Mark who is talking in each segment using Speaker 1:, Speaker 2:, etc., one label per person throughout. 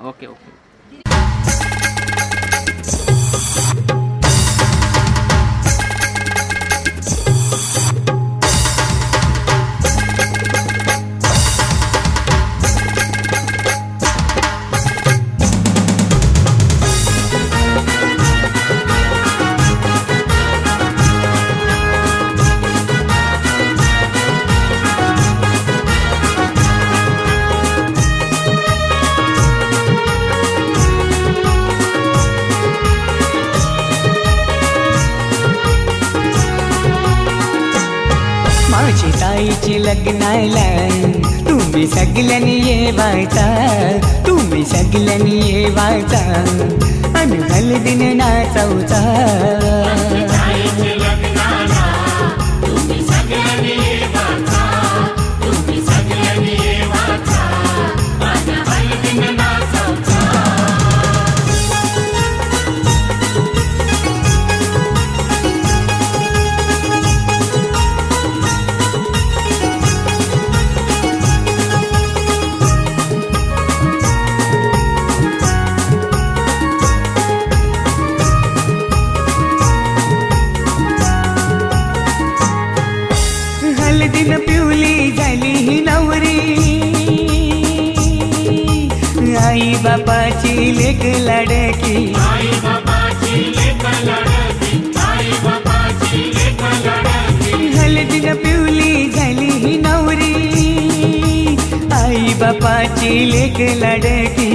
Speaker 1: Okay okay.
Speaker 2: माझी ताईची लग्नाला तुम्ही सगळ्यांनी येवायचा, तुम्ही सगळ्यांनी येवायचा आणि हळदीने नाचवचा. हळदीनं पिवली झाली ही नवरी, आई बापाची लेक लाडकी. हळदीनं पिवली झाली ही नवरी, आई बापाची लेक लाडकी.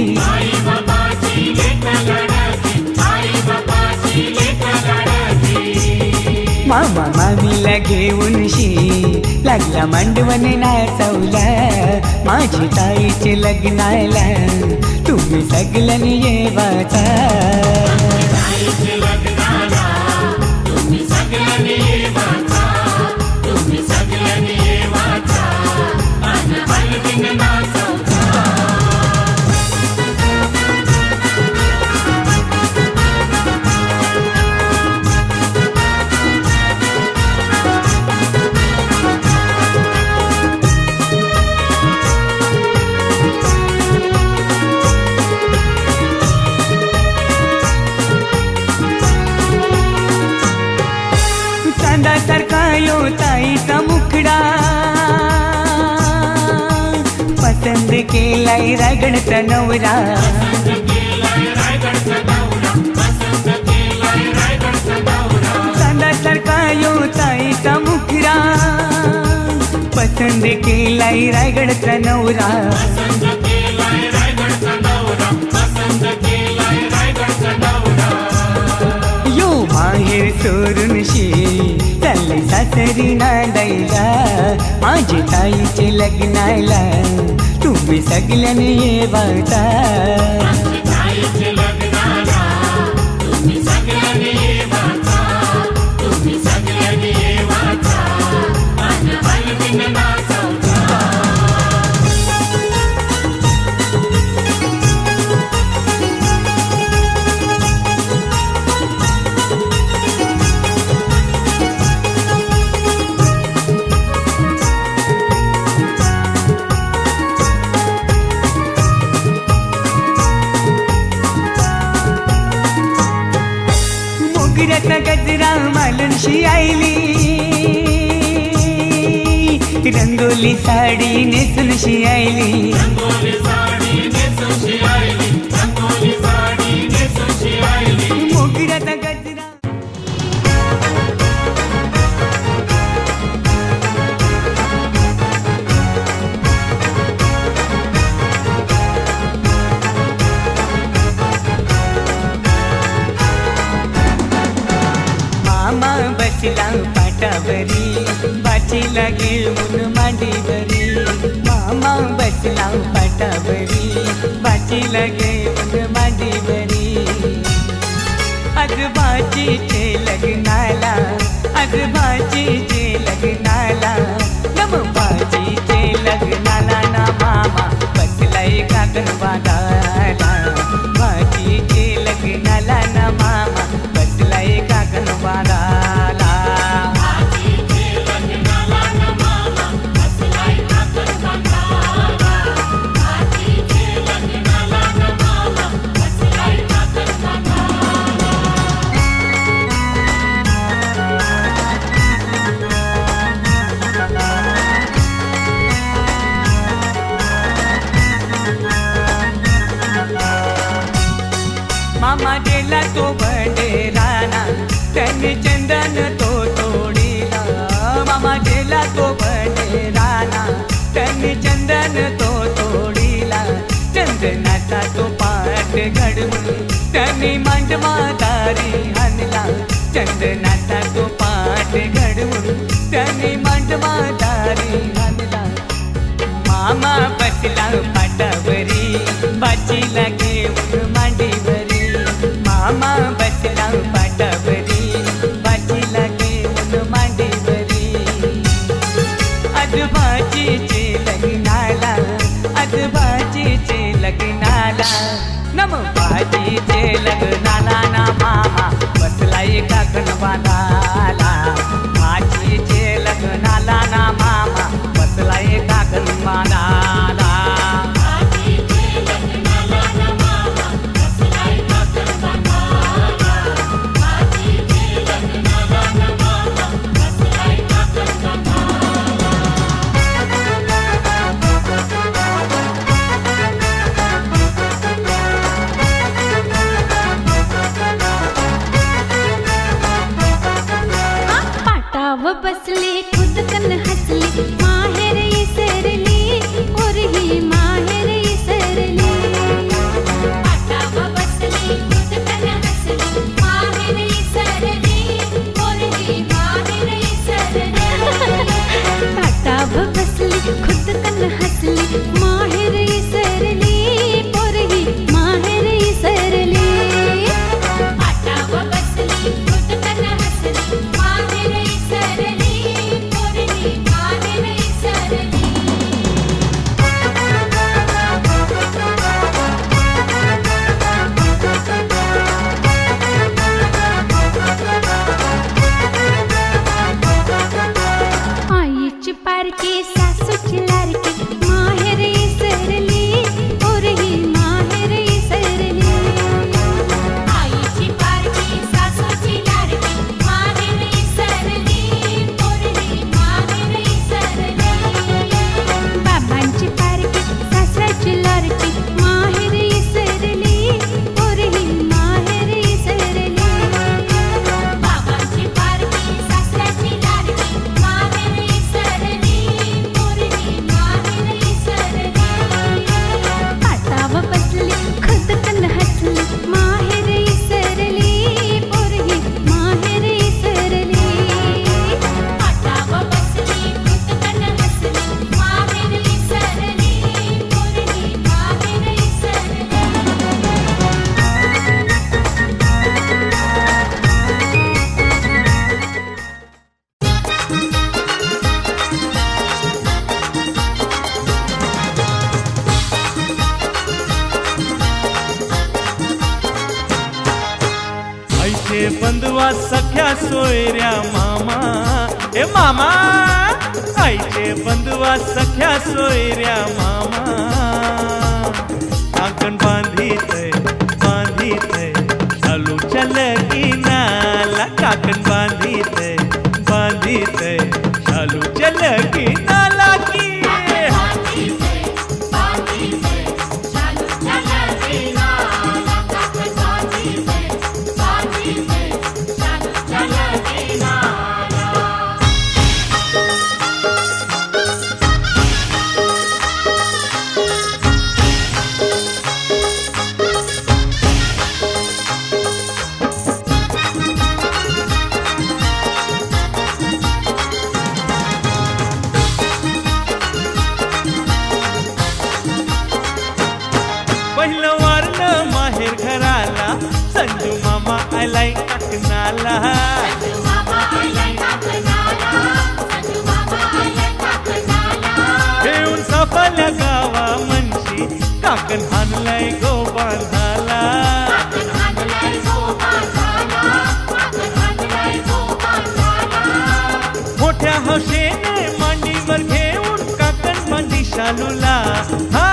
Speaker 2: मामा मामीला घेऊन लागला मांडवण नाचवला. माझी ताईचे लग्नाला तुम्ही सगळ्यांनी येवाचा. पसंद केलाय रायगडचा नवरा. चांदासारखा यो ताईचा मुखरा, पसंद केलाय रायगडचा नवरा. यो माहेर सोडून चालले सासरी नांदायला. माझे ताईचे लग्नाला तुम्ही सगळ्यांनी ये वाचा. मोगऱ्याचा गजरा मालूनशी आईली, रंगोली साडी नेसूनशी आईली. मोगऱ्याचा गजरा मामा बसला पाटावरी, बाचीला घेऊन मांडीवरी. मामा बसला पाटावरी, बाचीला घेऊन मांडीवरी. आज बाचीचे लग्नाला, आज बाचीचे लग्नाला, नम बाचीचे लग्नाला ना मामा बसलाय काकणवाडाला. बाचीचे लग्नाला ना मामा बसलाय काकणवाडाला. मामा गेला तो भंडेराना, त्यांनी चंदन तो तोडीला. मामा गेला तो भंडेराना, त्यांनी चंदन तो तोडीला. चंदनाचा तो पाठ घडवून त्यांनी मांडवादारी आणला. चंदनाचा तो पाठ घडवून त्यांनी मांडवादारी आणला. मामा बसला पाटावरी, बाचीला घेऊन मांडीवरी. मामा बसला पाटावरी, बाचीला घेऊन मांडीवरी. आज बाचीचे लग्नाला, आज बाचीचे लग्नाला, नम बाचीचे लग्नाला ना मामा बसलाय काकणवाडाला. बाचीचे लग्नाला ना मामा बसलाय काकणवाडाला.
Speaker 3: आईचे बंधुआ सख्या सोयऱ्या मामा ए मामा आईचे बंधुआ सख्या सोयऱ्या मामा काकण बांधित चालू चल नाला काकण बांधित चालू चल नाला की पहिलं वारलं माहेर घराला संजू मामा आलाय काकणाला घेऊन सापाल्या गावा म्हणशी काकण हाणलाय गो बांधाला मोठ्या हौशेने मांडीवर घेऊन काकण बांधी शालूला हा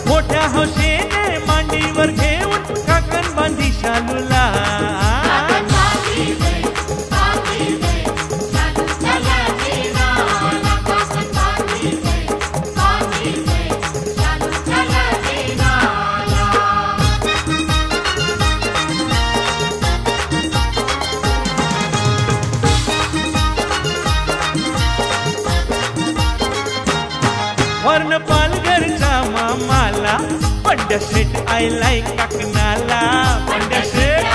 Speaker 3: मोठ्या हौशेने मांडीवर घेऊन काकण बांधी शालूला वर्ण पालघरच्या मामाला पंड्या शेठ आयलाय काकणाला पंड्या शेठ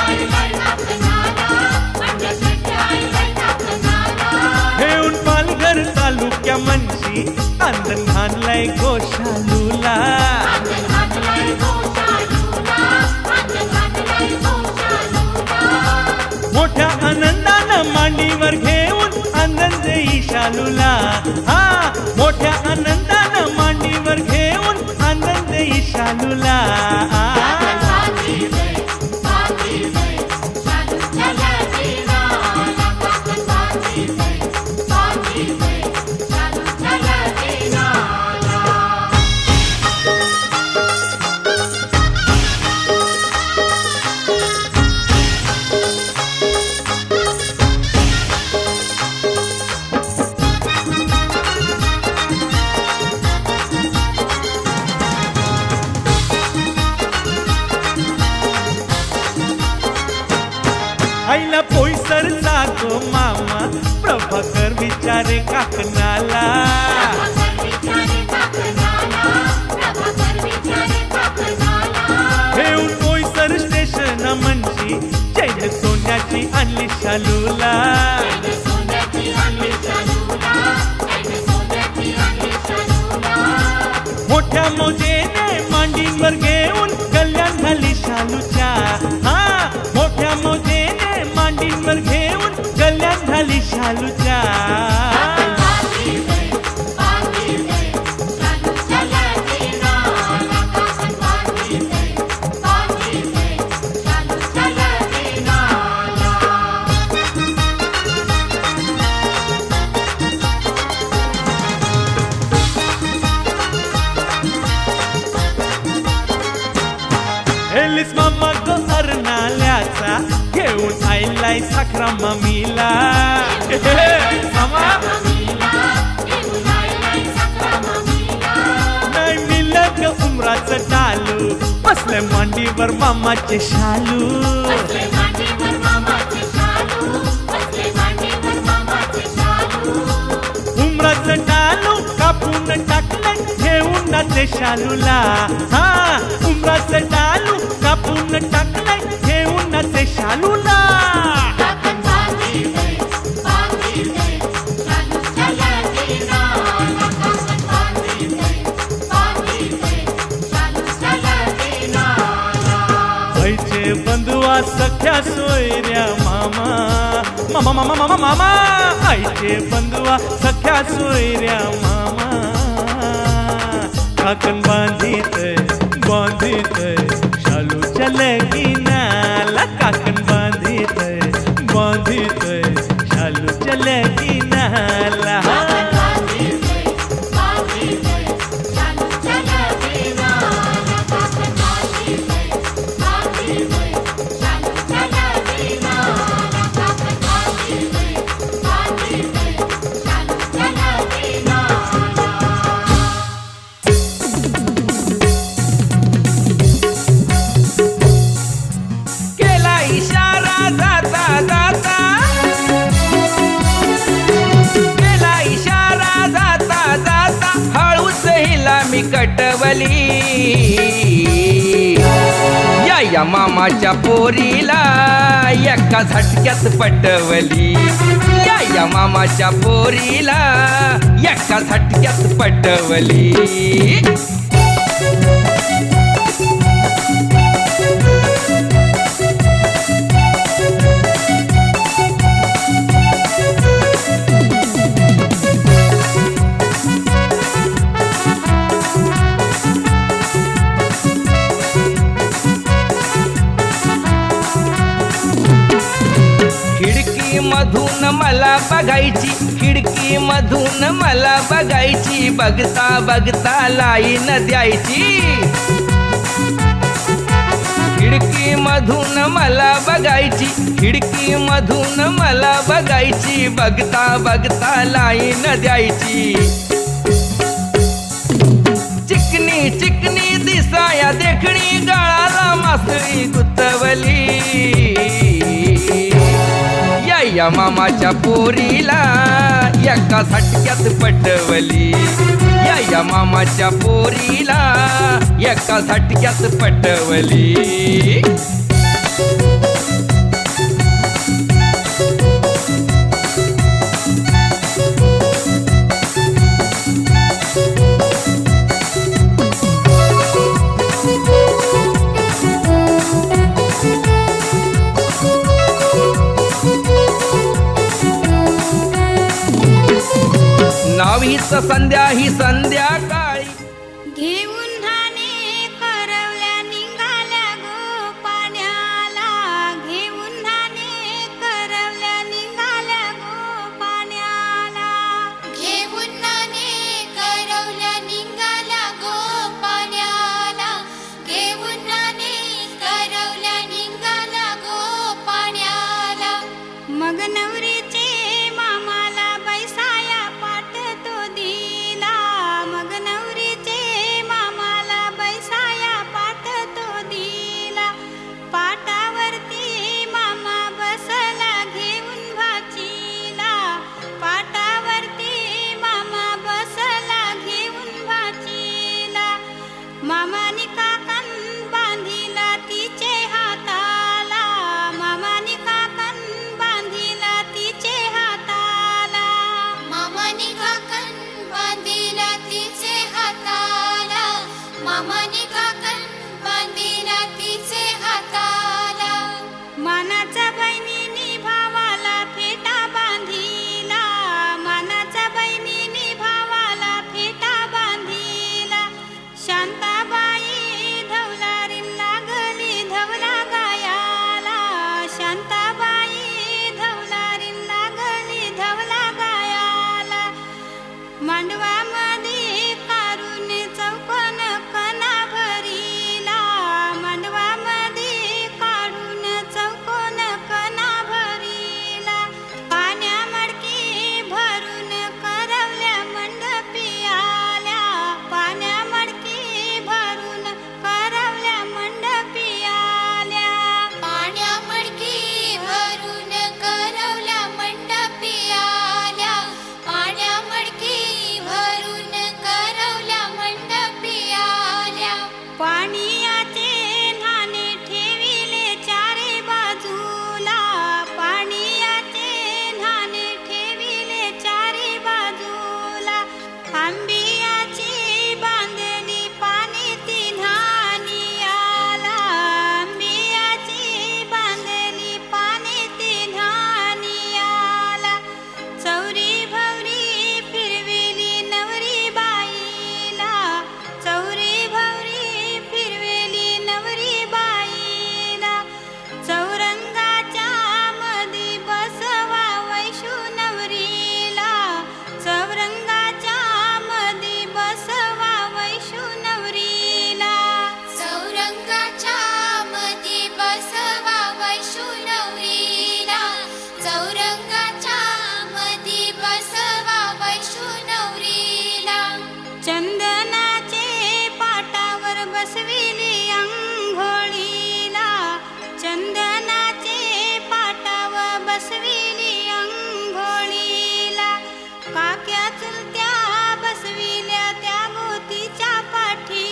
Speaker 3: घेऊन पालघर तालुक्या म्हणशी अंधन घाललाय गोशालूला मोठ्या आनंदानं मांडीवर घेऊन अंधन देई शालूला हा मोठ्या आनंदानं मांडीवर घेऊन आनंद देई शालूला आईला पोईसर जातो मामा प्रभाकर विचारे काकणाला घेऊन पोईसर स्टेशन म्हणशी चैन सोन्याची आणली शालूला मोठ्या मोजेने मांडीवर घेऊन कल्याण झाली शालूच्या हा मोठ्या मोजेने मांडीवर घेऊन कल्याण झाली शालूच्या एलिस मामा गो अर्नाल्याचा घेऊन आयलाय साखरा मामीला मामा नाही मिलत उमराचं टालू बसले मांडीवर मामाचे शालू उमराचं टालू कापून टाकलं घेऊन नाचे शालूला हा उमराचं टालू कापून टाकलं घेऊन नाचे शालूला आईचे बंधुआ सख्या सोयऱ्या मामा मामा मामा मामा मामा आईचे बंधुआ सख्या सोयऱ्या मामा काकण बांधित शालू चल नाला काकण बांधित
Speaker 4: पटवली, या मामाच्या पोरीला एका झटक्यात पटवली, या मामाच्या पोरीला एका झटक्यात पटवली. खिडकीमधून मला बघायची, खिडकीमधून मला बघायची, बघता बघता लाईन द्यायची. खिडकीमधून मला बघायची, खिडकीमधून मला बघायची, बघता बघता लाईन द्यायची. चिकनी चिकनी दिसाया देखणी, गळाला मासळी गुतवली, या मामाच्या पोरीला एका झटक्यात पटवली, या मामाच्या पोरीला एका झटक्यात पटवली. नावीच संध्या ही संध्याकाळी,
Speaker 5: घेऊन धाने करवल्या निघाल्या गो पाण्याला, घेऊन धाने करवल्या निघाल्या गो पाण्याला, घेऊन धाने करवल्या निघाल्या गो पाण्याला, घेऊन धाने करवल्या निघाल्या गो पाण्याला. मग नवरीचे मामाला बैसाया पाट तो दिला, मग नवरीचे मामाला बैसाया पाट तो दिला. पाटावरती मामा बसला घेऊन भाचीला, पाटावरती मामा बसला घेऊन भाचीला. मामानी काकण बांधिला तिचे हाताला, मामानी काकण बांधिला तिचे हाताला, मामानी काकण बांधिला तिचे हाताला, मामानी काकण बांधिला तिचे हाताला. मानाचा बहिणीनी भावाला फेटा बांधिला, मानाचा बहिणीनी भावाला फेटा बांधिला. शांताबाई धवलारीन लागली धवला गायाला, शांताबाई धवलारीन लागली धवला गायाला. मांडवामध्ये कारून चौकोन कणा भरीला, मांडवामध्ये काढून चौकोन कणा भरीला. पाण्या मडकी भरून करवल्या मंडपी आल्या, पाण्या मडकी भरून करवल्या मंडपी आल्या, पाण्या मडकी भरून करवल्या मंडपी आल्या, पाण्या मडकी भरून करवल्या मंडपी आल्या. पाणीयाचे न्हाणे ठेविले चारी बाजूला, पाणीयाचे न्हाणे ठेविले चारी बाजूला. आंबियाची बांधली पाणी ती न्हाणीयाला, आंबियाची बांधली पाणी ती न्हाणीयाला. चौरी भवरी फिरवेली नवरी बाईला, चौरी भवरी फिरवेली नवरी बाईला. चौरंगाच्या मधी बसवा वैशू नवरीला, चौरंगाच्या मधी बसवा वैशू नवरीला, चौरंगाच्या मधी बसवा वैशू नवरीला, चौरंगाच्या मधी बसवा वैशू नवरीला. चंदनाचे पाटावर बसविली अंघोळीला, चंदनाचे पाटावर बसविली अंघोळीला. काक्या चुलत्या बसविल्या त्या मोतीच्या पाठी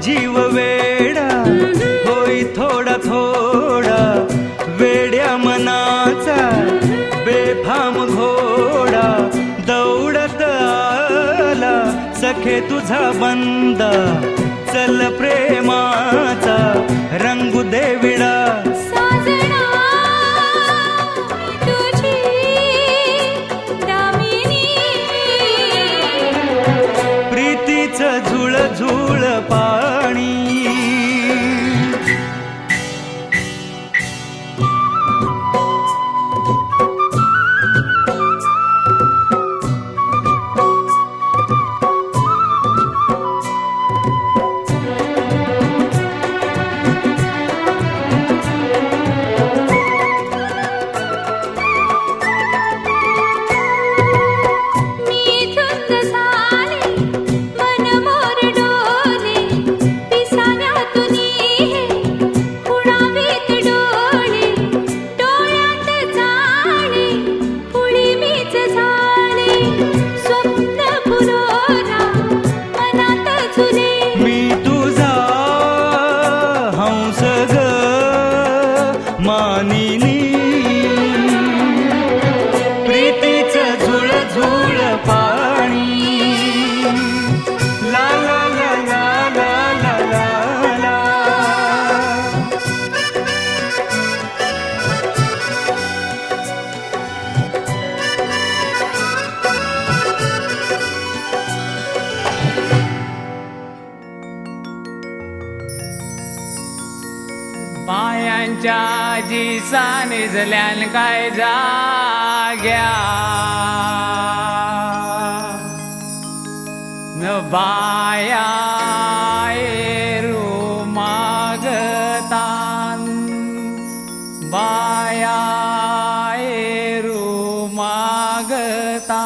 Speaker 3: जीव वेडा होई थोडा थोडा वेड्या मनाचा बेफाम घोडा दौडत आला सखे तुझा बंदा चल प्रेमाचा रंगू दे विडा
Speaker 5: साजना तुझी दामिनी
Speaker 3: प्रीतीचं झुळ झुळ पाणी मानिनी प्रीतीचं झुळ झुळ पाणी ला ला ला ला ला ला ला
Speaker 2: पायांच्या जिसा निजल्यान काय जाग्या न बाया एरू मागतान बाया एरू मागतान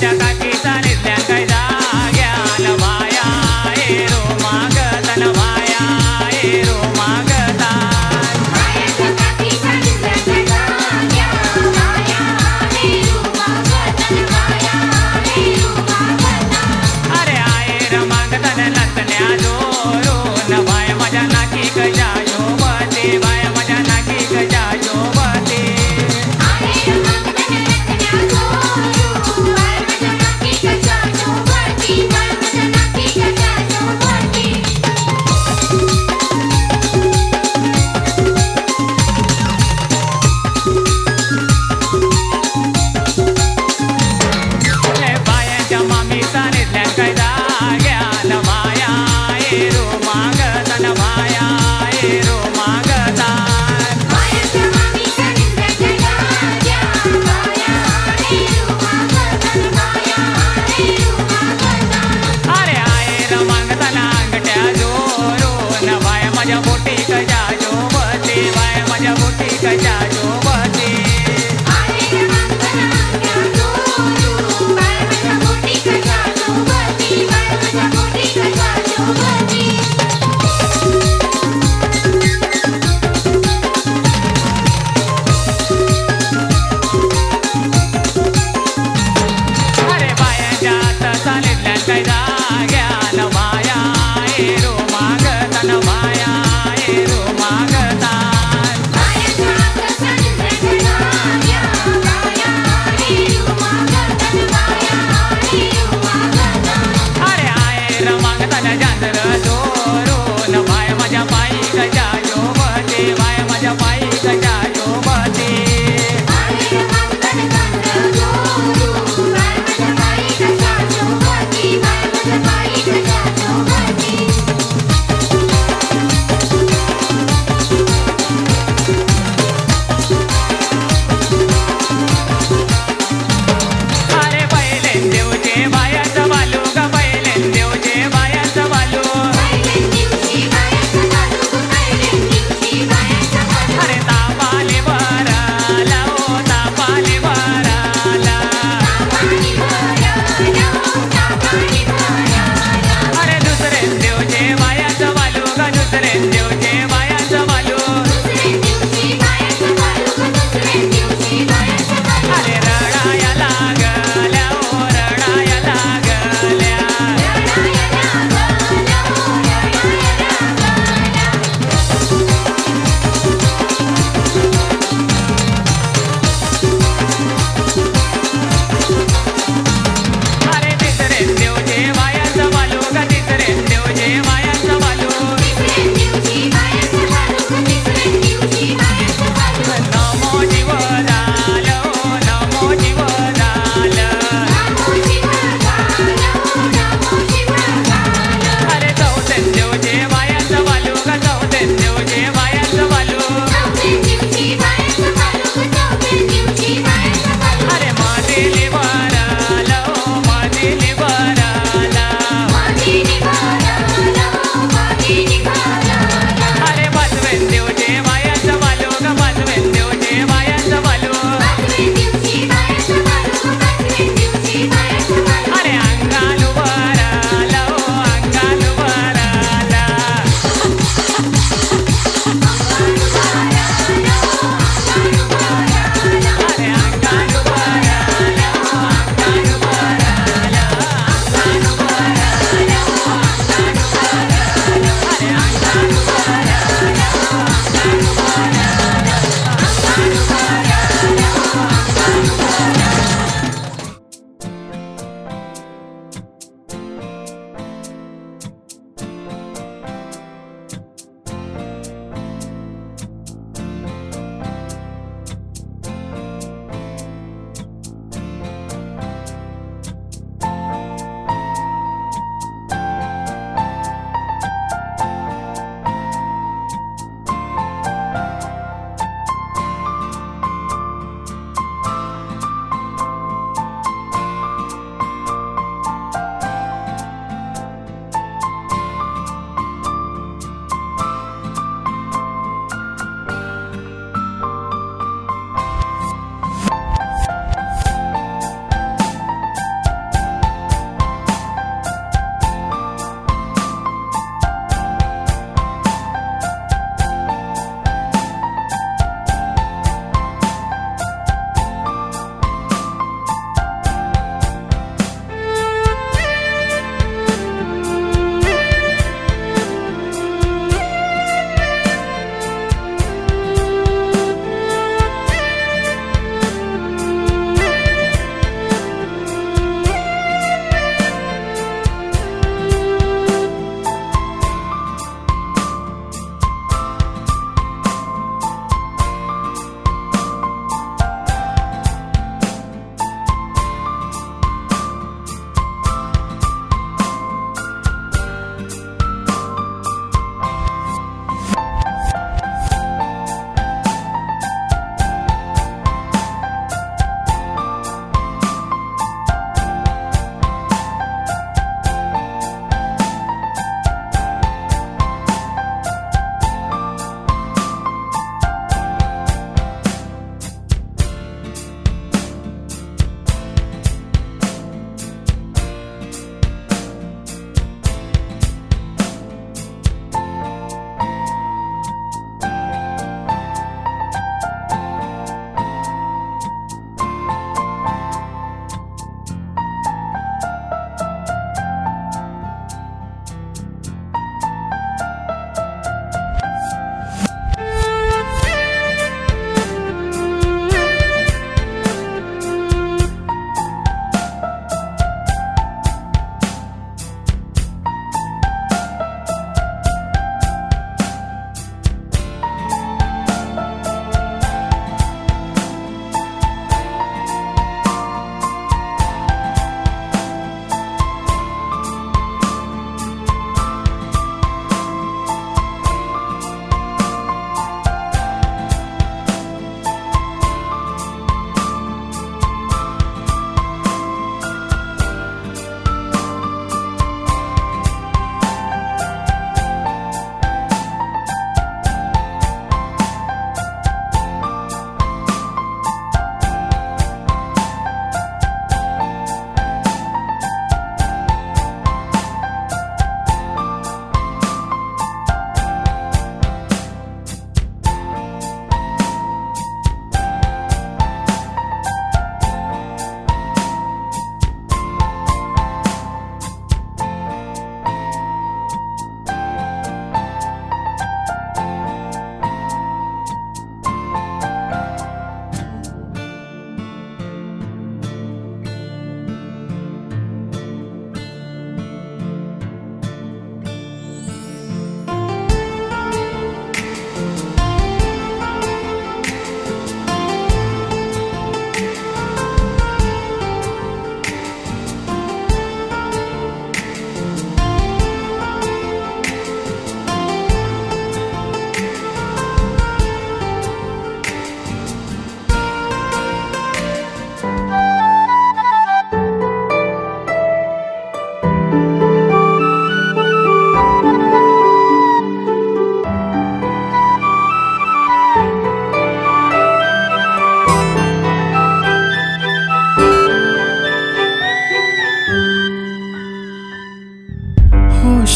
Speaker 6: जगाची चालीतल्या काय जाग्याला
Speaker 2: काय जाग्यान बाया रो मागतान बाया रो मागतान अरे आयर मागतान जांजर चोरून बाय माझ्या पायी गजा शोभते बाय माझ्या पायी गजा शोभते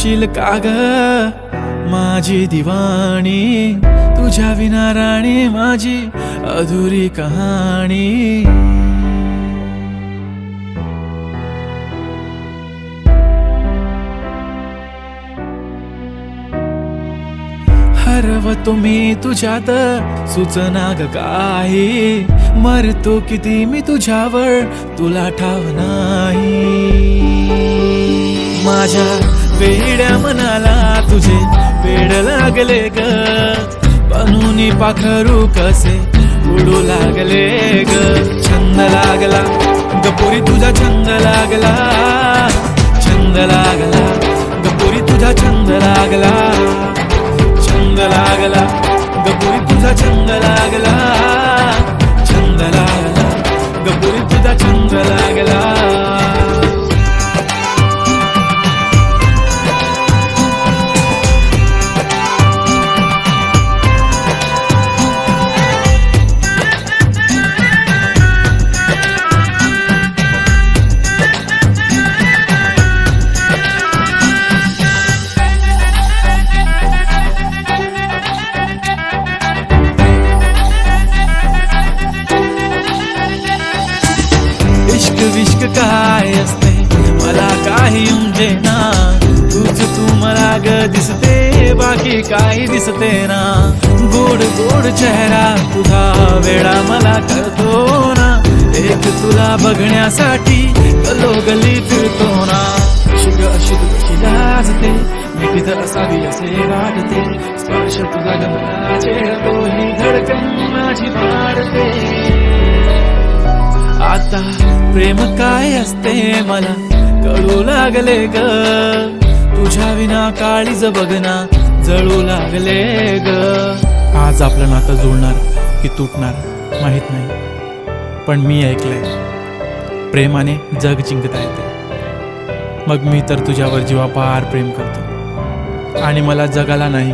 Speaker 6: म्हणशील का ग माझी दिवाणी, तुझ्या विना राणी माझी अधुरी कहाणी. हरवतो मी तुझ्यात सुचना ग काही, मरतो किती मी तुझ्यावर तुला ठाव नाही. माझ्या वेड्या मनाला तुझे वेड लागले ग, बनूनी पाखरू कसे उडू लागले ग. छंद लागला गपुरी तुझा छंद लागला, छंद लागला गपुरी तुझा छंद लागला, छंद लागला गपुरी तुझा छंद लागला, छंद लागला गपुरी तुझा छंद लागला. विश्क काय असते मला काही उमजेना, तूच तू मला ग दिसते बाकी काही दिसते ना. गोड गोड चेहरा तुझा वेळा मला करतो ना, एक तुला बघण्यासाठी गलोगली फिरतो ना. शुग अशी तू कशी लाजते, मिठीत असावी असे वाटते, स्पर्श तुझा गमला छेडतो, ही धडकन माझी वाढते. आता प्रेम काय असते मला कळू लागले ग, तुझ्या विना काळीज बघना जळू लागले ग. आज आपलं नातं जुळणार की तुटणार माहित नाही, पण मी ऐकलंय प्रेमाने जग जिंकता येते. मग मी तर तुझ्यावर जीवापार प्रेम करतो आणि मला जगाला नाही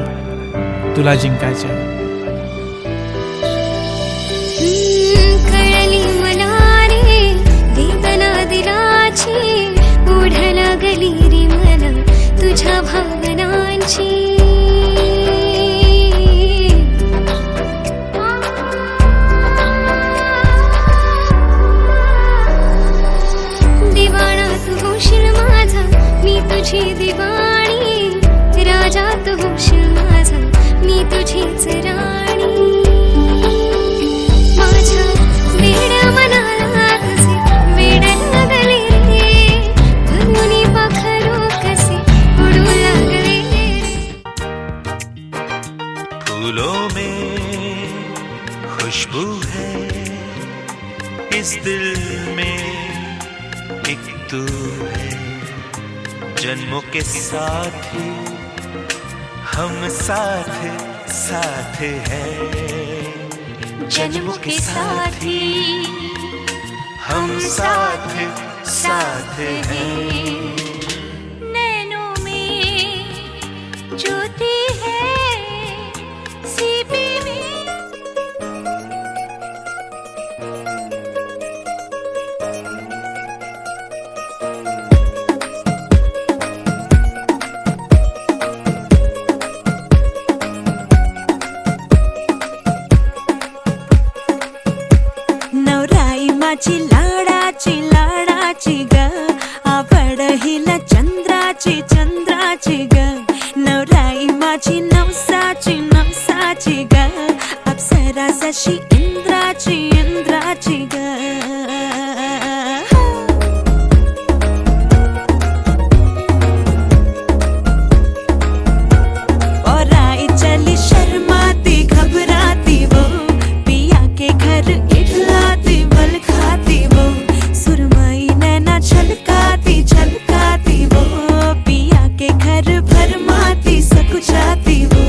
Speaker 6: तुला जिंकायचे आहे.
Speaker 7: ओढ लागली रे मला तुझ्या भावनांची. दिवाणा तू होशील माझा मी तुझी दिवाणी, राजा तू होशील माझा मी तुझीच राणी. माझ्या वेड्या मनाला कसे वेड लागले रे, बनूनी पाखरू कसे उडू लागले रे.
Speaker 3: फूलों में खुशबू है, इस दिल में एक तू है, जन्मों के साथी हम साथ साथ हैं,
Speaker 7: जन्मों के साथी
Speaker 3: हम साथ साथ हैं.
Speaker 7: नैनों में ज्योति है, सीपी में नवराई माझी लाडाची लाडाची ग, आवड हिला चंद्राची चंद्राची ग. नवराई माझी नवसाची नवसाची ग, अप्सरा जशी इंद्राची इंद्राची ग. औराई चली शर्माती घबराती वो, पिया के घर इठलाती बल खाती वो, सुरमई नैना छलकाती छलकाती वो, पिया के घर भरमाती सकुचाती वो.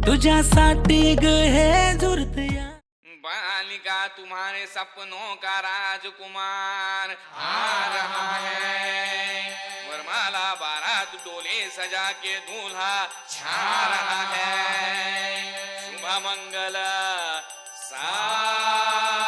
Speaker 6: तुझ्यासाठी ग हे झुरतया
Speaker 4: बालिका तुम्हारे सपनों का राजकुमार आ रहा है वरमाला बारात डोले सजा के दूल्हा छा रहा है शुभ मंगल सावधान।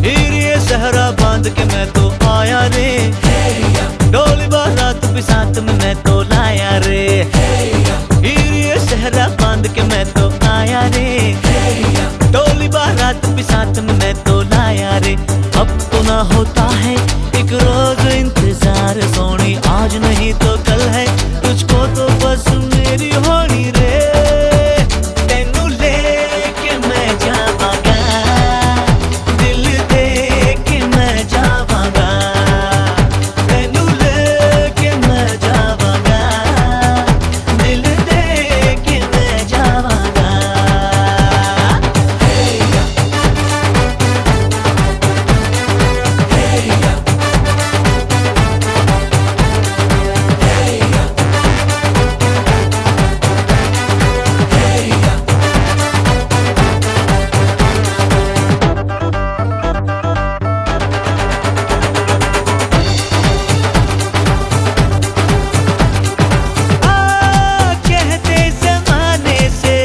Speaker 6: हीरे सहरा बांध के मैं तो आया रे डोली बारात भी साथ में मैं तो लाया रे हीरे सहरा बांध के मैं तो आया रे डोली बारात भी साथ में मैं तो लाया रे अब तो ना होता है एक रोज इंतजार सोनी आज नहीं तो कल है तुझको तो बस मेरी होनी रे तेनू लेके मैं जावांगा दिल दे के मैं जावांगा तेनू लेके मैं जावांगा दिल दे के मैं जावांगा। कहते ज़माने से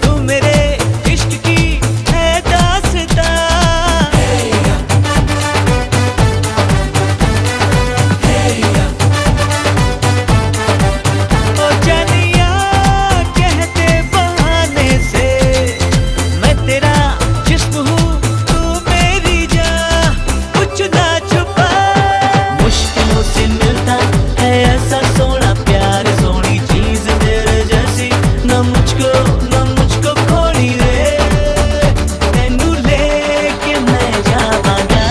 Speaker 6: तू मेरे इश्क की है दास्तां ओ जानिया कहते बहाने से मैं तेरा जिस्म हूँ तू मेरी जान कुछ ना छुपा मुश्किलों से मिलता है ऐसा सोना प्यार सोनी चीज तेरे जैसी न मुझको खोनी रे तेनू लेके मैं जावांगा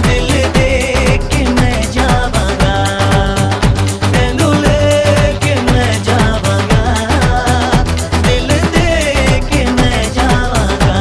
Speaker 6: दिल दे के मैं जावांगा तेनू लेके मैं जावांगा दिल दे के मैं जावांगा।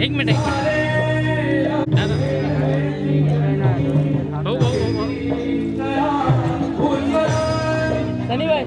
Speaker 1: एक मिनिट ना, ना. हो सनी भाई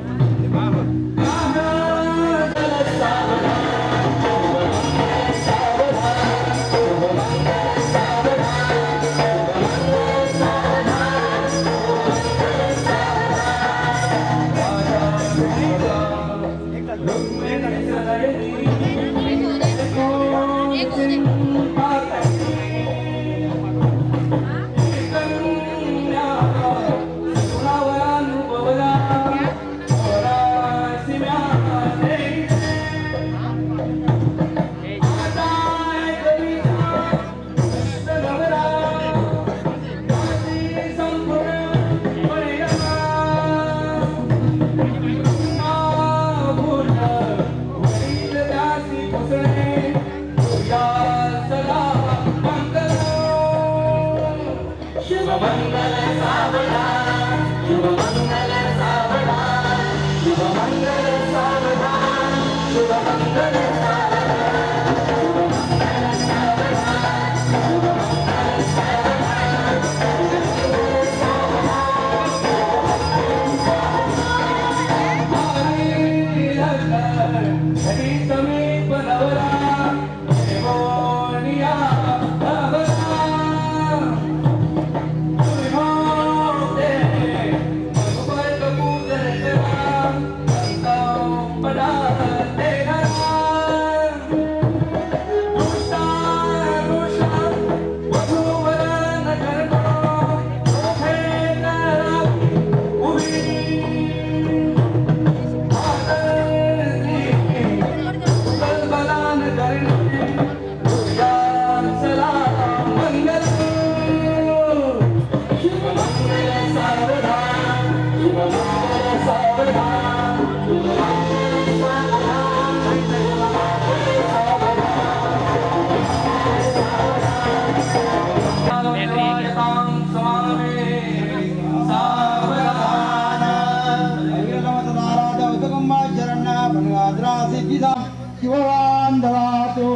Speaker 8: शिवबांधवातो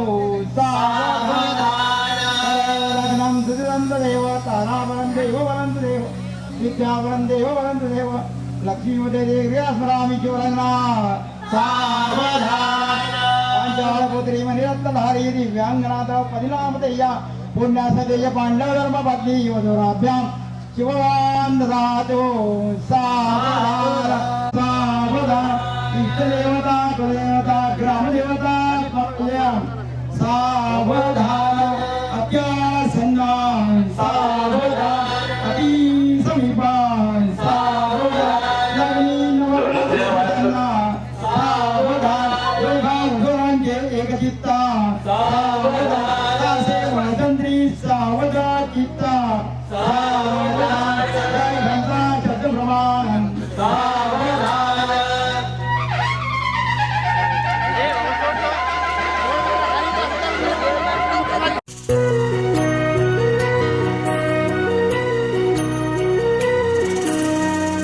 Speaker 8: सावधान सुदंत देव तारावरं देव वरं देव विद्यावरं देव वरं देव लक्ष्मीपते देवी स्मरामि शिवरंगना सावधान पंचाळपुत्री मणिरत्नधारी दिव्यांगनाथ परिणामतेया पुण्यासतेय पांडव धर्म पत्नी युवधुराभ्यां शिवबांधवातो सावधान सावधान इष्टदेवता कुलदेवता ग्रामदेवता सावधान अत्यासन्नान सावधान अति समीपान सावधान लग्नी नवग्रहांना सावधान योगांचे एकचित्ता सावधान दासे वळतंत्री सावधान चित्ता सावधान जय घंटा चतुर्भ्रमण सावधान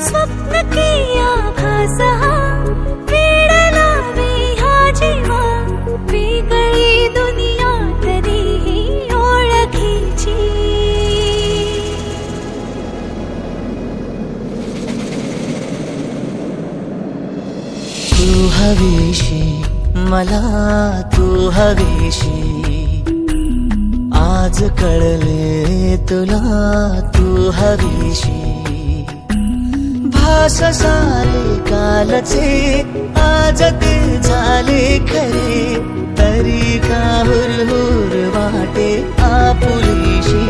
Speaker 7: स्वप्न किया भासहा वेडला हा जीवा वेगळी दुनिया तरीही ओळखीची
Speaker 9: तू हवीशी मला तू हवीशी आज कळले तुला तू हवीशी भास झाले कालचे आज ते झाले खरे तरी का हुरहुर वाटे आपुलीशी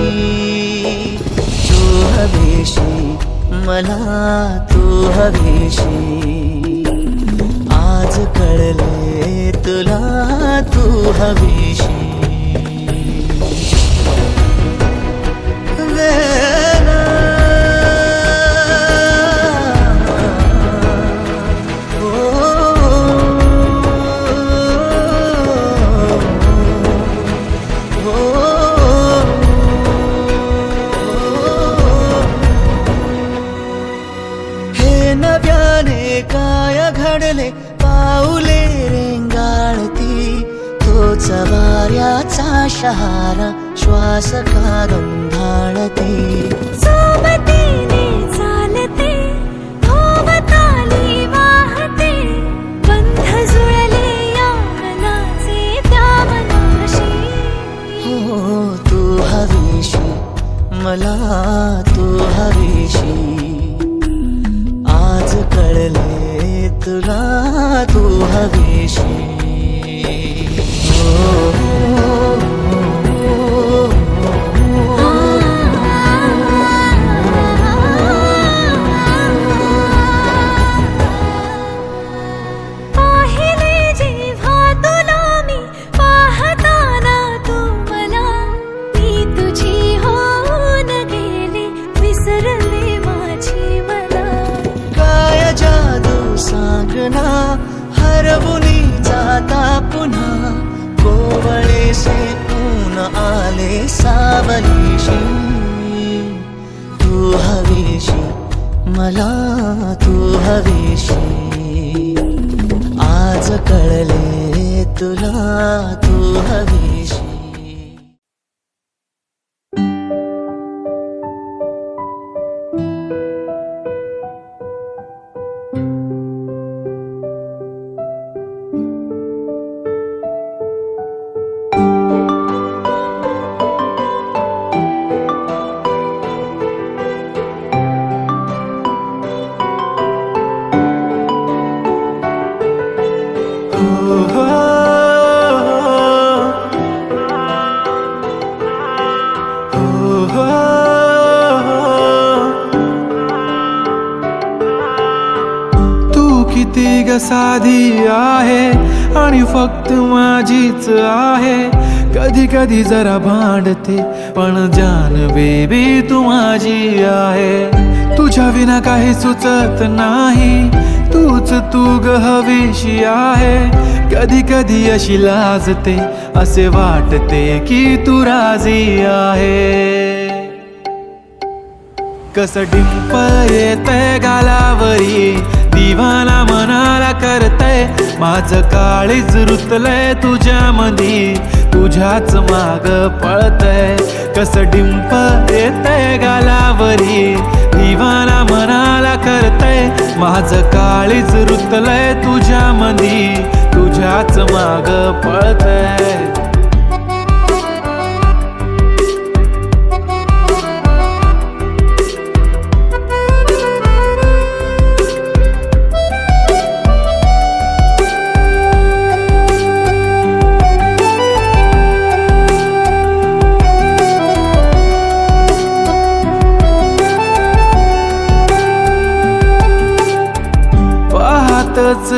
Speaker 9: तू हवीशी मला तू हवीशी आज कळले तुला तू हवीशी काय घडले पाऊले रेंगाळती तोच वाऱ्याचा शहारा श्वास का गंधाळते
Speaker 7: सोबतीने चालते भोवताली वाहते बंध जुळले या मनाचे त्या मनाशी
Speaker 9: हो तू हवीशी मला तू हवीशी आज कळले तुला तू हवीशी
Speaker 7: पाहिले जेव्हा तुला मी पाहताना तू मला मी तुझी होऊन गेले विसरले माझी मला
Speaker 9: काय जादू सांगना हरवुनी जाता पुन्हा कोवळे से ऊन आले सावलीशी मला तू हवीशी आज कळले तुला तू हवीशी
Speaker 6: किती ग साधी आहे आणि फक्त माझीच आहे कधी कधी जरा भांडते पण जान बेबी तू माझी आहे तुझ्या विना काही सुचत नाही तूच तू ग हवीशी आहे कधी कधी अशी लाजते असे वाटते की तू राजी आहे कस डिंपल येतंय गालावरी दिवाना मनाला करतय माझं काळीज रुतलंय तुझ्यामधी तुझ्याच माग पळतय कस डिंपल येतंय गालावरी दिवाना मनाला करतय माझं काळीज रुतलंय तुझ्यामधी तुझ्याच माग पळतय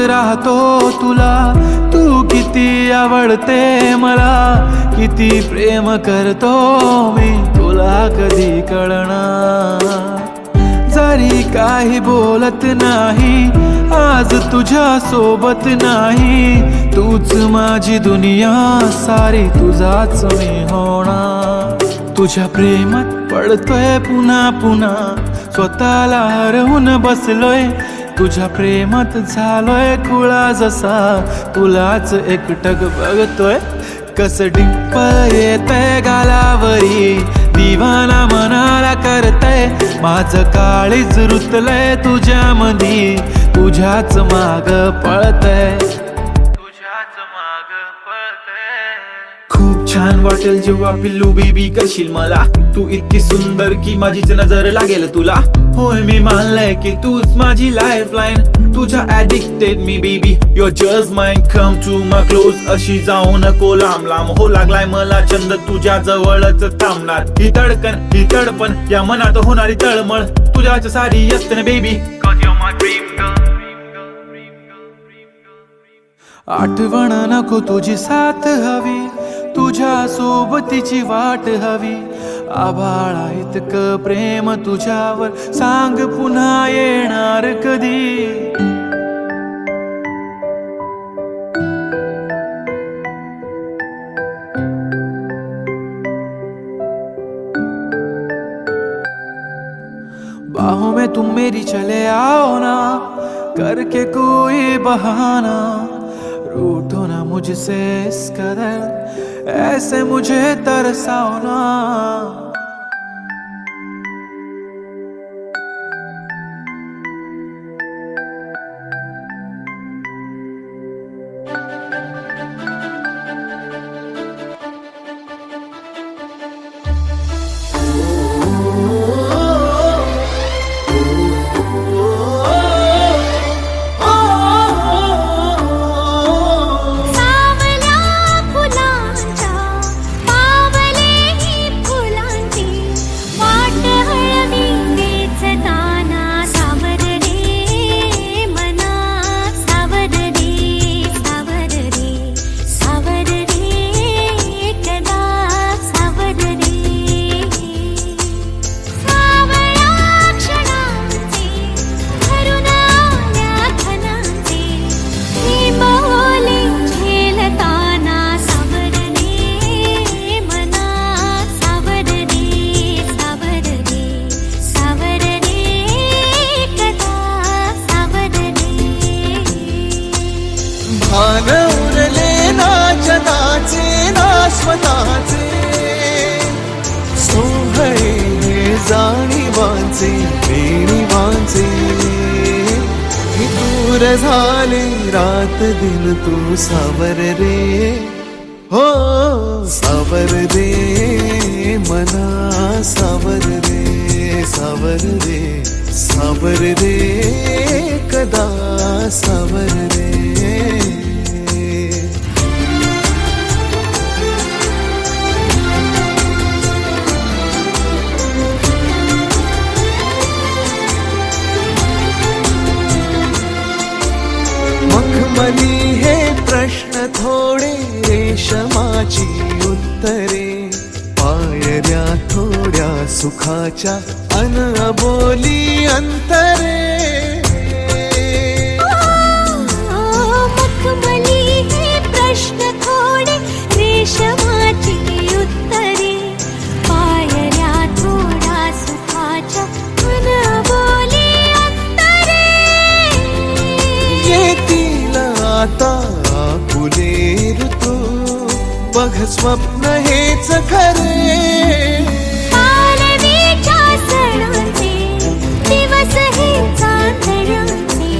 Speaker 6: राहतो तुला तू किती आवडते मला किती प्रेम करतो मी तुला कधी कळणार जरी काही बोलत नाही आज तुझ्या सोबत नाही तूच माझी दुनिया सारी तुझाच मी होणार तुझ्या प्रेमात पडतोय पुन्हा पुन्हा स्वतःला हरवून बसलोय तुझ्या प्रेमात झालोय खुळा जसा तुलाच एकटक बघतोय कस डिंपल येतंय गालावरी दिवाना मनाला करतय माझं काळीज रुतलंय तुझ्यामधी तुझ्याच माग पळतय खूप छान वाटेल जेव्हा पिल्लू बेबी करशील मला तू इतकी सुंदर की माझीच नजर लागेल तुला होय मी मानलंय की तूच माझी लाईफलाईन तुझ्या ऍडिक्टेड मी baby you're just mine come to my close अशी जाऊ नको लांब लांब हो लागलाय मला छंद तुझ्या जवळच थांबणार ही धडकन ही तडपण या मनात होणारी तळमळ तुझ्याच सारी असते ना बेबी आठवण नको तुझी साथ हवी तुझ्या सोबतीची वाट हवी आभाळा इतकं प्रेम तुझ्यावर सांग पुन्हा येणार कधी बाहों में तुम मेरी चले आओ ना करके कोई बहाना रूठो ना मुझसे इस कदर ऐसे मुझे तरसाओ ना
Speaker 7: सावल्या फुलांच्या पावलेही फुलांची
Speaker 9: दूर झाले रात दिन तू सावर रे हो सावर रे मना सावर रे सावर रे सावर रे कदा सावर रे मखमली हे प्रश्न थोडे रेशमाची उत्तरे पायऱ्या थोड्या सुखाच्या अनबोली अंतरे
Speaker 7: मखमली हे प्रश्न थोडे रेशमाची उत्तरे पायऱ्या थोड्या सुखाच्या अनबोली अंतरे
Speaker 9: येतील आता फुले ऋतू बघ स्वप्न हेच खरे
Speaker 7: पालवीच्या सणाचे दिवस हे चांदण्याचे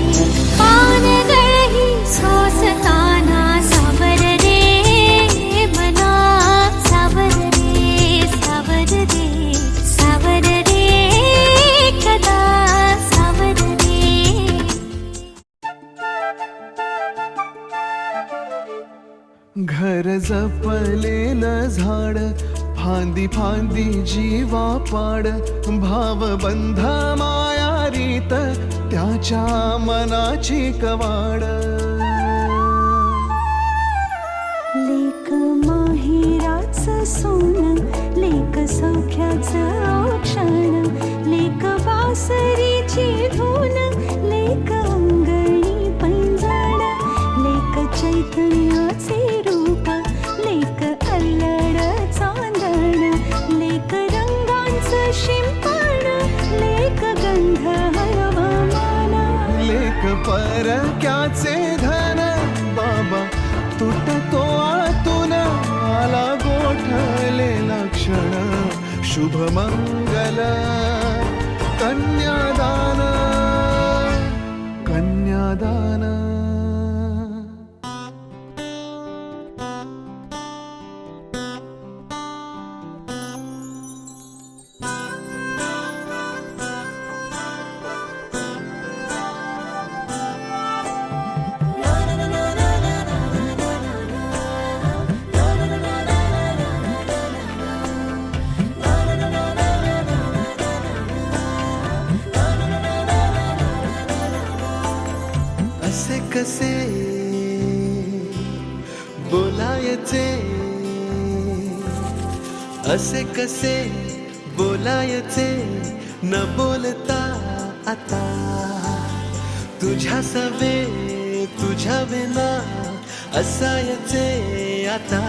Speaker 7: पानगळही सोसताना सावर रे मना सावर रे सावर रे सावर रे कदा सावर रे
Speaker 9: घर जपलेलं झाड फांदी फांदी जीवा पाड भावबंध माया रीत त्याच्या मनाची कवाड
Speaker 7: लेक माहेराचं सोनं लेक सौख्याचं औक्षण लेक बासरीची धून लेक अंगणी पैंजण लेक चैतन्याचे रूप लेक अल्लड चांदण लेक रंगांचं शिंपण लेक गंध हवामान
Speaker 9: लेक परक्याचे धन बाबा तुटतो आतून आला गोठलेला क्षण शुभ मंगल कन्यादान कन्यादान असे कसे बोलायचे असे कसे बोलायचे न बोलता आता तुझ्या सवे तुझ्या विना असायचे आता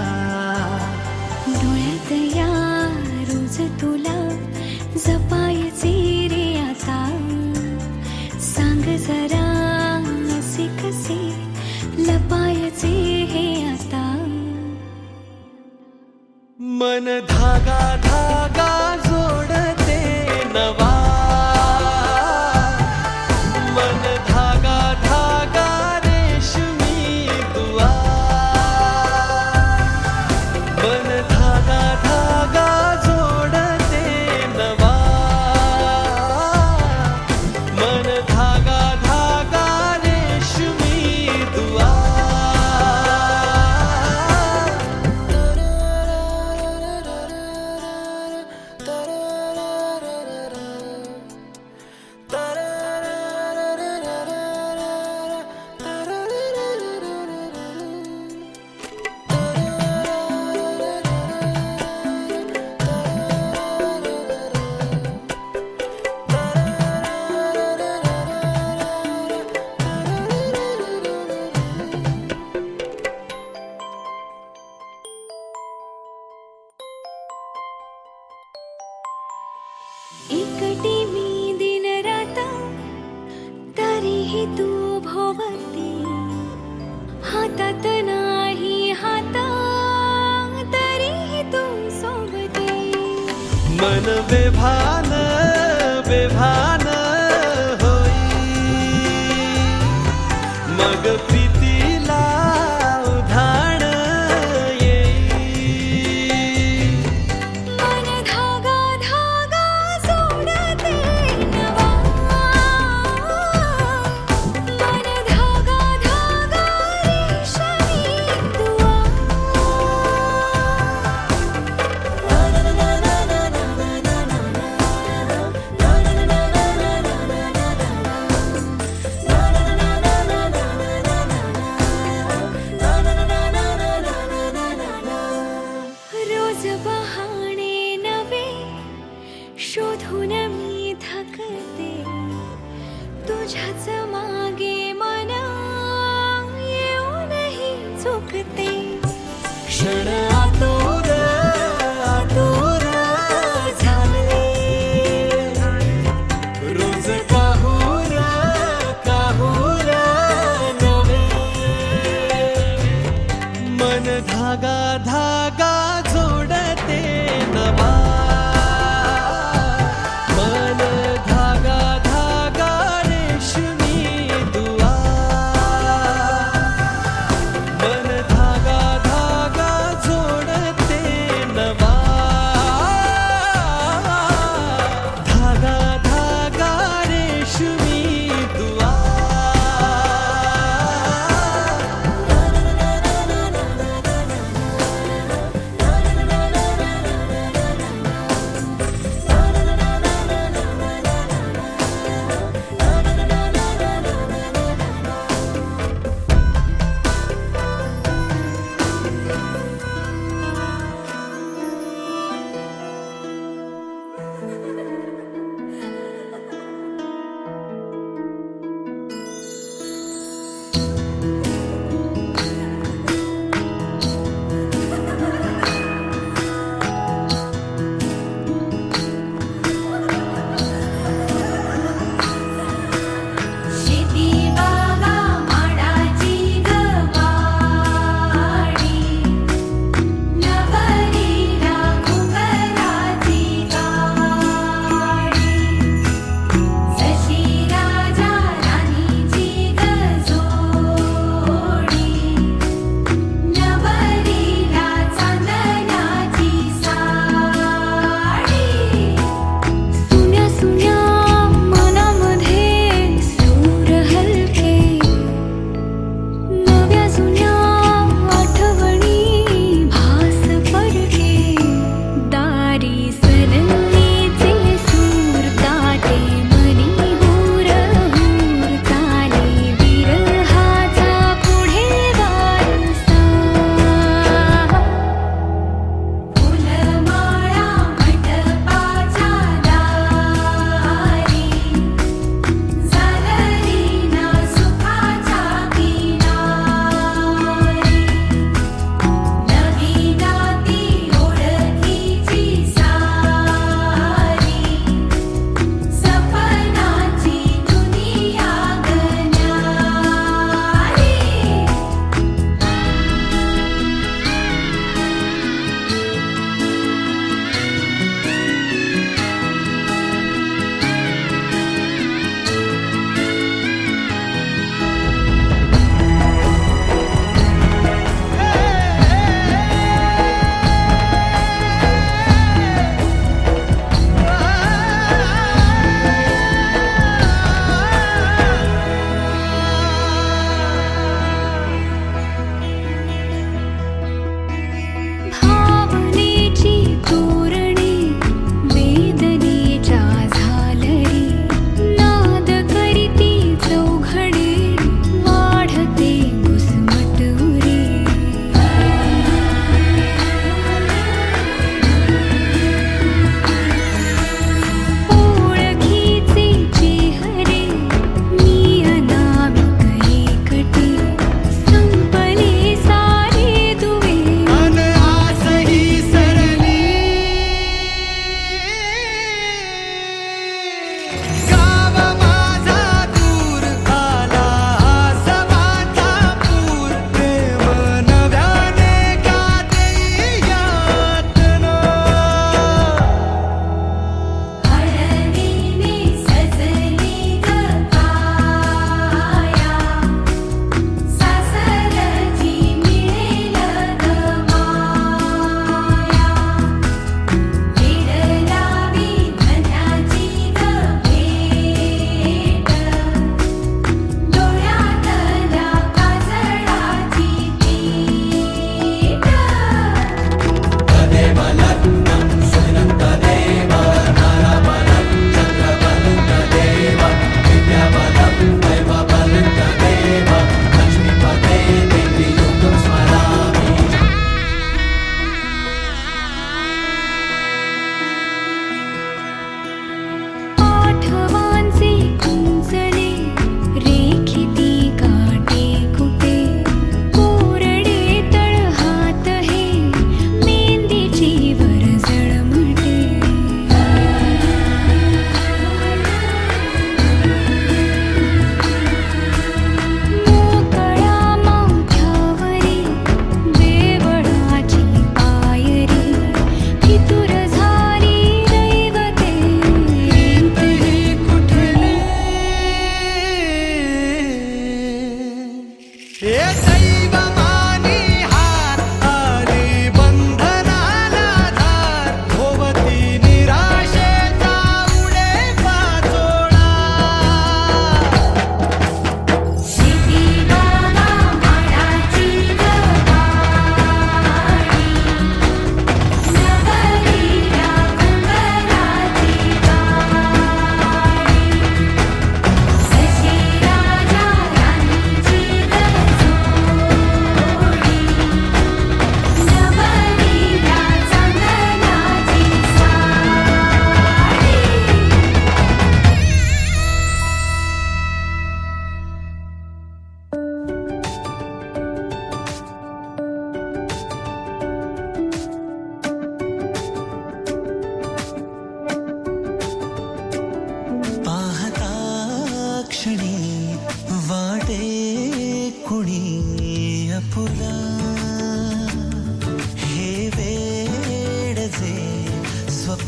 Speaker 7: डोळ्यात या रोज तुला जपायचे रे आता सांग जरा असे कसे लपायचे हे आता
Speaker 9: मन धागा धागा जोडते नवा मन धागा धागा रेशमी दुआ मन धागा धागा जोडते नवा मन धागा धागा रेशमी दुआ
Speaker 7: एकटी मी दिन रात तरीही तू भोवती हातात नाही हात तरीही तू सोबती
Speaker 9: मन बेभान बेभान होई
Speaker 7: उहाणे नवे शोधून मी थकते तुझ्याच मागे मन येऊनही चुकते क्षण आतुर आतुर झाले रोज काहूर काहूर नवे
Speaker 9: मन धागा धागा जोडते नवा मन धागा धागा रेशमी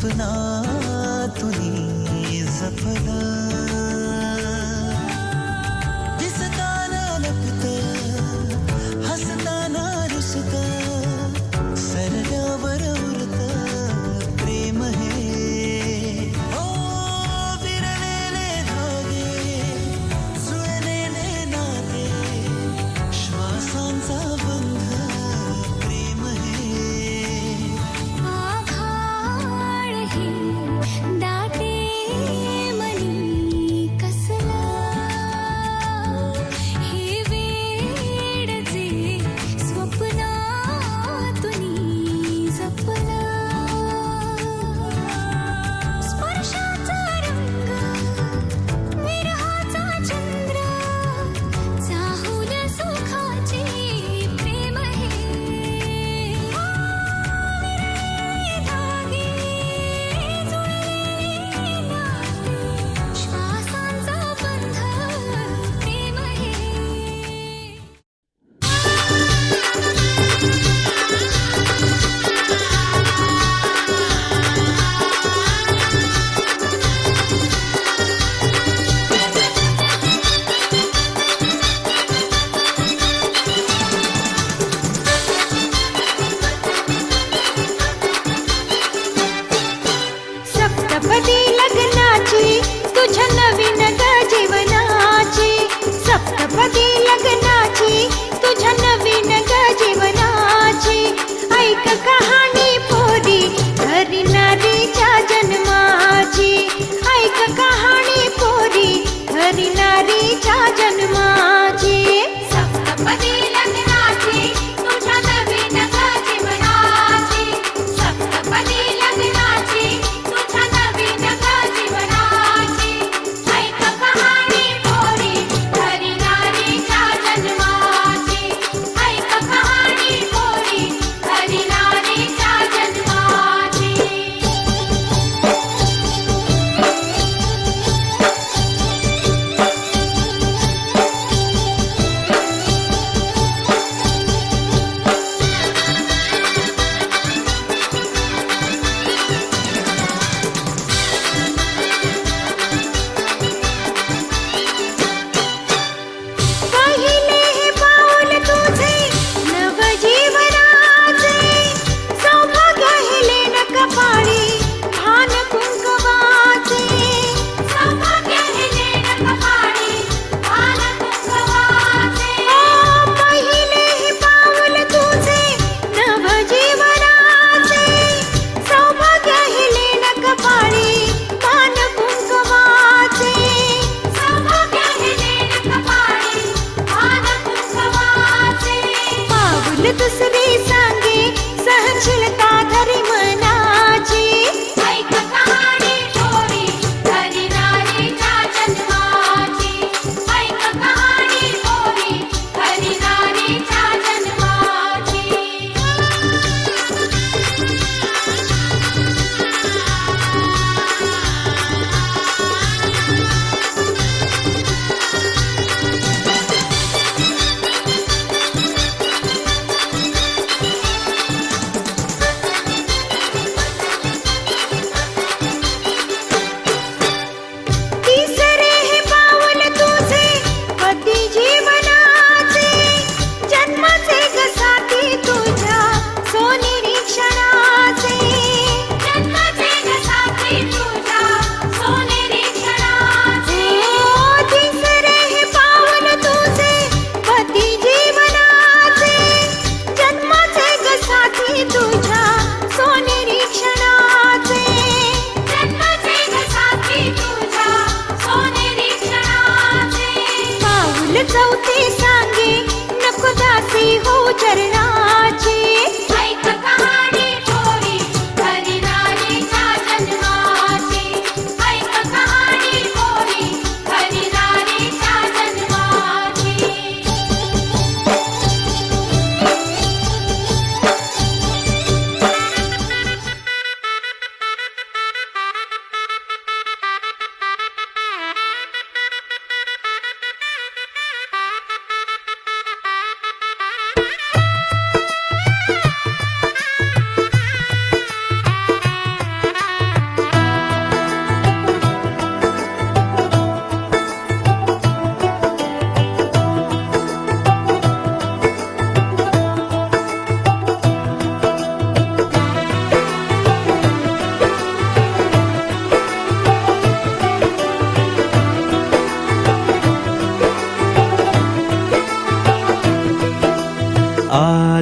Speaker 10: स्वप्नातुनी जपलं दिसताना लपत हसताना रुसत सरल्यावर उरत प्रेम हे ओ विरलेले धागे जुळलेले नाते श्वासांचा बंध प्रेम हे
Speaker 7: आभाळ हे दाटे मनी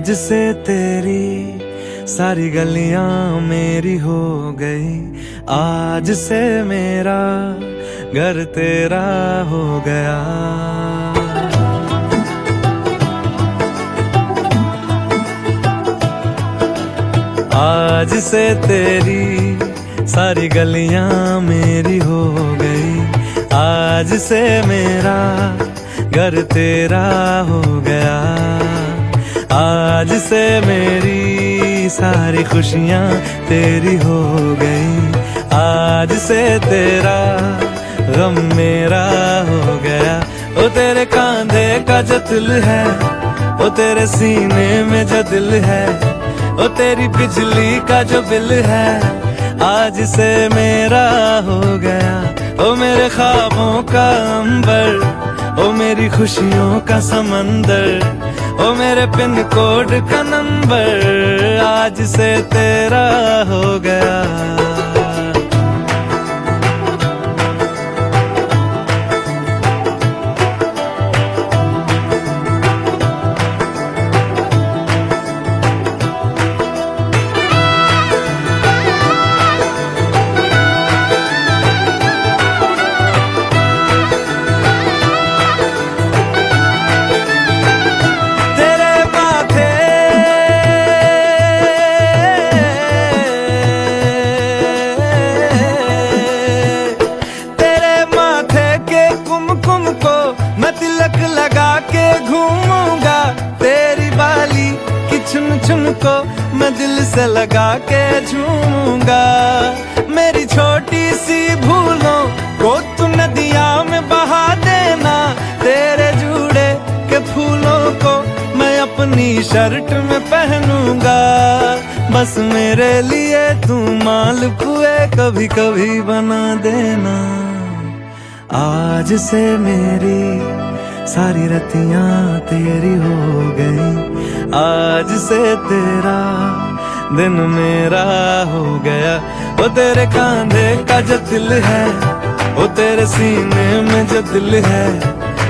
Speaker 6: आज से तेरी सारी गलियां मेरी हो गई, आज से मेरा घर तेरा हो गया। आज से तेरी सारी गलियां मेरी हो गई, आज से मेरा घर तेरा हो गया। आज से मेरी सारी खुशियां तेरी हो गई, आज से तेरा गम मेरा हो गया। ओ तेरे कांधे का जो दिल है, ओ तेरे सीने में जो दिल है, ओ तेरी बिजली का जो बिल है, आज से मेरा हो गया। ओ मेरे ख्वाबों का अंबर, ओ मेरी खुशियों का समंदर, ओ मेरे पिन कोड का नंबर, आज से तेरा हो गया। को मैं दिल से लगा के झूमूंगा। मेरी छोटी सी भूलों को तू नदियां में बहा देना, तेरे जुड़े के फूलों को मैं अपनी शर्ट में पहनूंगा। बस मेरे लिए तू मालपुए कभी कभी बना देना। आज से मेरी सारी रतियां तेरी हो गई, आज से तेरा दिन मेरा हो गया। वो तेरे कांधे का जो दिल है, वो तेरे सीने में जो दिल है,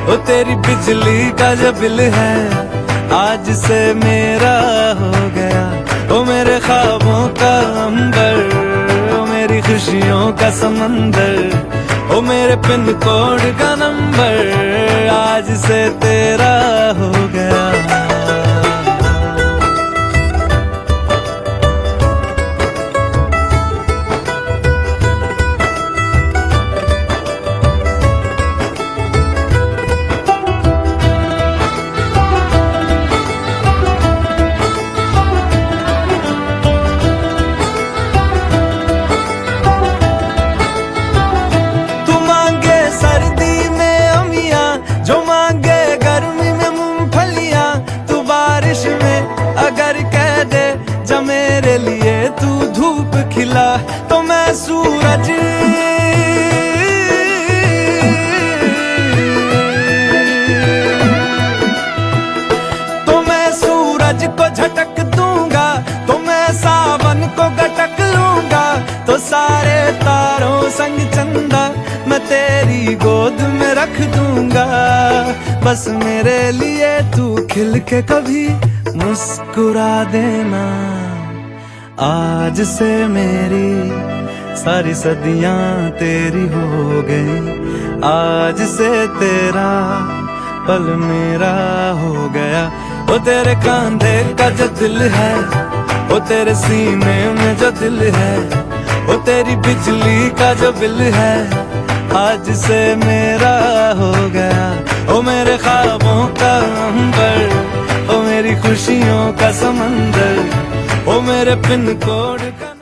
Speaker 6: वो तेरी बिजली का जो बिल है, आज से मेरा हो गया। वो मेरे ख्वाबों का अंबर, वो मेरी खुशियों का समंदर, वो मेरे पिन कोड का नंबर, आज से तेरा हो गया। मेरे लिए तू धूप खिला तो मैं सूरज, तो मैं सूरज को झटक दूंगा, तो मैं सावन को गटक लूंगा, तो सारे तारों संग चंदा मैं तेरी गोद में रख दूंगा। बस मेरे लिए तू खिल के कभी मुस्कुरा देना। आज से मेरी सारी सदियां तेरी हो गई, आज से तेरा पल मेरा हो गया। वो तेरे कांधे का जो दिल है, वो तेरे सीने में जो दिल है, वो तेरी बिजली का जो बिल है, आज से मेरा हो गया। ओ मेरे ख्वाबों का अंबर, ओ मेरी खुशियों का समंदर, ओ मेरे पिन कोड का